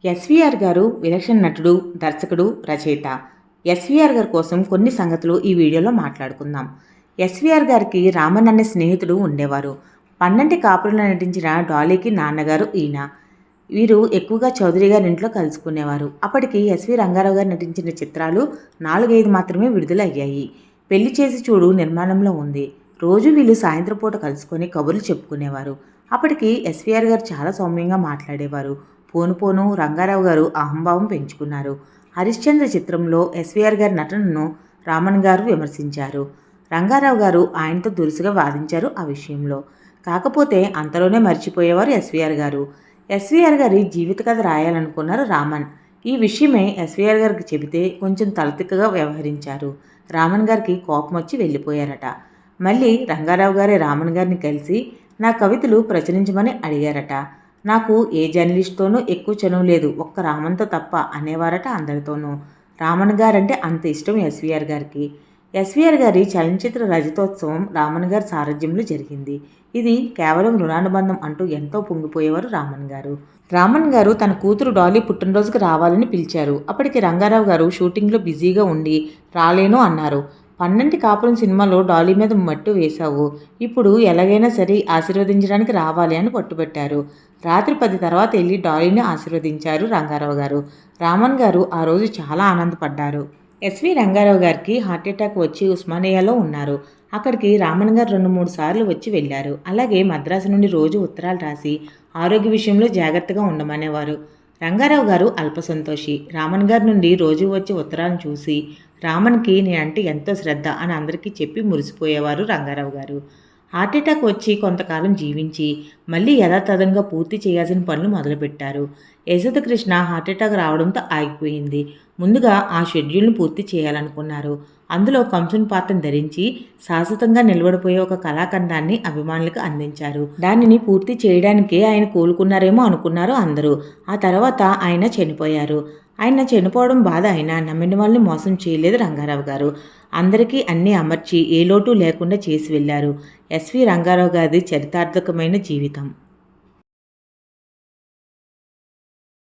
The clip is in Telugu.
ఎస్వీఆర్ గారు విలక్షణ నటుడు, దర్శకుడు, రచయిత. ఎస్వీఆర్ గారి కోసం కొన్ని సంగతులు ఈ వీడియోలో మాట్లాడుకుందాం. ఎస్వీఆర్ గారికి రామన్ అనే స్నేహితుడు ఉండేవారు. పన్నంటి కాపురంలో నటించిన డాలీకి నాన్నగారు ఈయన. వీరు ఎక్కువగా చౌదరి గారి ఇంట్లో కలుసుకునేవారు. అప్పటికి ఎస్వి రంగారావు గారు నటించిన చిత్రాలు 4-5 మాత్రమే విడుదల అయ్యాయి. పెళ్లి చేసి చూడు నిర్మాణంలో ఉంది. రోజు వీళ్ళు సాయంత్రం పూట కలుసుకొని కబుర్లు చెప్పుకునేవారు. అప్పటికి ఎస్వీఆర్ గారు చాలా సౌమ్యంగా మాట్లాడేవారు. పోను పోను రంగారావు గారు అహంభావం పెంచుకున్నారు. హరిశ్చంద్ర చిత్రంలో ఎస్వీఆర్ గారి నటనను రామన్ గారు విమర్శించారు. రంగారావు గారు ఆయనతో దురుసుగా వాదించారు ఆ విషయంలో. కాకపోతే అంతలోనే మర్చిపోయేవారు ఎస్వీఆర్ గారు. ఎస్వీఆర్ గారి జీవిత కథ రాయాలనుకున్నారు రామన్. ఈ విషయమే ఎస్వీఆర్ గారికి చెబితే కొంచెం తలతిక్కగా వ్యవహరించారు. రామన్ గారికి కోపం వచ్చి వెళ్ళిపోయారట. మళ్ళీ రంగారావు గారే రామన్ గారిని కలిసి నా కవితలు ప్రచురించమని అడిగారట. నాకు ఏ జర్నలిస్ట్తోనూ ఎక్కువ చనువు లేదు, ఒక్క రామన్తో తప్ప అనేవారట అందరితోనూ. రామన్ గారంటే అంత ఇష్టం ఎస్వీఆర్ గారికి. ఎస్వీఆర్ గారి చలనచిత్ర రజతోత్సవం రామన్ గారి సారథ్యంలో జరిగింది. ఇది కేవలం రుణానుబంధం అంటూ ఎంతో పొంగిపోయేవారు రామన్ గారు. రామన్ గారు తన కూతురు డాలీ పుట్టినరోజుకు రావాలని పిలిచారు. అప్పటికి రంగారావు గారు షూటింగ్లో బిజీగా ఉండి రాలేను అన్నారు. పన్నంటి కాపురం సినిమాలో డాలీ మీద మట్టు వేశావు, ఇప్పుడు ఎలాగైనా సరే ఆశీర్వదించడానికి రావాలి అని పట్టుబట్టారు. రాత్రి 10 తర్వాత వెళ్ళి డాలీని ఆశీర్వదించారు రంగారావు గారు. రామన్ గారు ఆ రోజు చాలా ఆనందపడ్డారు. ఎస్వి రంగారావు గారికి హార్ట్అటాక్ వచ్చి ఉస్మానియాలో ఉన్నారు. అక్కడికి రామన్ గారు 2-3 సార్లు వచ్చి వెళ్ళారు. అలాగే మద్రాసు నుండి రోజు ఉత్తరాలు రాసి ఆరోగ్య విషయంలో జాగ్రత్తగా ఉండమనేవారు. రంగారావు గారు అల్పసంతోషి. రామన్ గారి నుండి రోజు వచ్చే ఉత్తరాలను చూసి రామన్కి నేనంటే ఎంతో శ్రద్ధ అని అందరికీ చెప్పి మురిసిపోయేవారు రంగారావు గారు. హార్ట్అటాక్ వచ్చి కొంతకాలం జీవించి మళ్ళీ యథాతథంగా పూర్తి చేయాల్సిన పనులు మొదలుపెట్టారు. యశోద కృష్ణ హార్ట్అటాక్ రావడంతో ఆగిపోయింది. ముందుగా ఆ షెడ్యూల్ను పూర్తి చేయాలనుకున్నారు. అందులో కంసుని పాత్రను ధరించి శాశ్వతంగా నిలబడిపోయే ఒక కళాఖండాన్ని అభిమానులకు అందించారు. దానిని పూర్తి చేయడానికే ఆయన కోలుకున్నారేమో అనుకున్నారు అందరూ. ఆ తర్వాత ఆయన చనిపోయారు. ఆయన చనిపోవడం బాధ అయినా నమ్మిన వాళ్ళని మోసం చేయలేదు రంగారావు గారు. అందరికీ అన్నీ అమర్చి ఏ లోటు లేకుండా చేసి వెళ్ళారు. ఎస్వి రంగారావు గారిది చరితార్థకమైన జీవితం.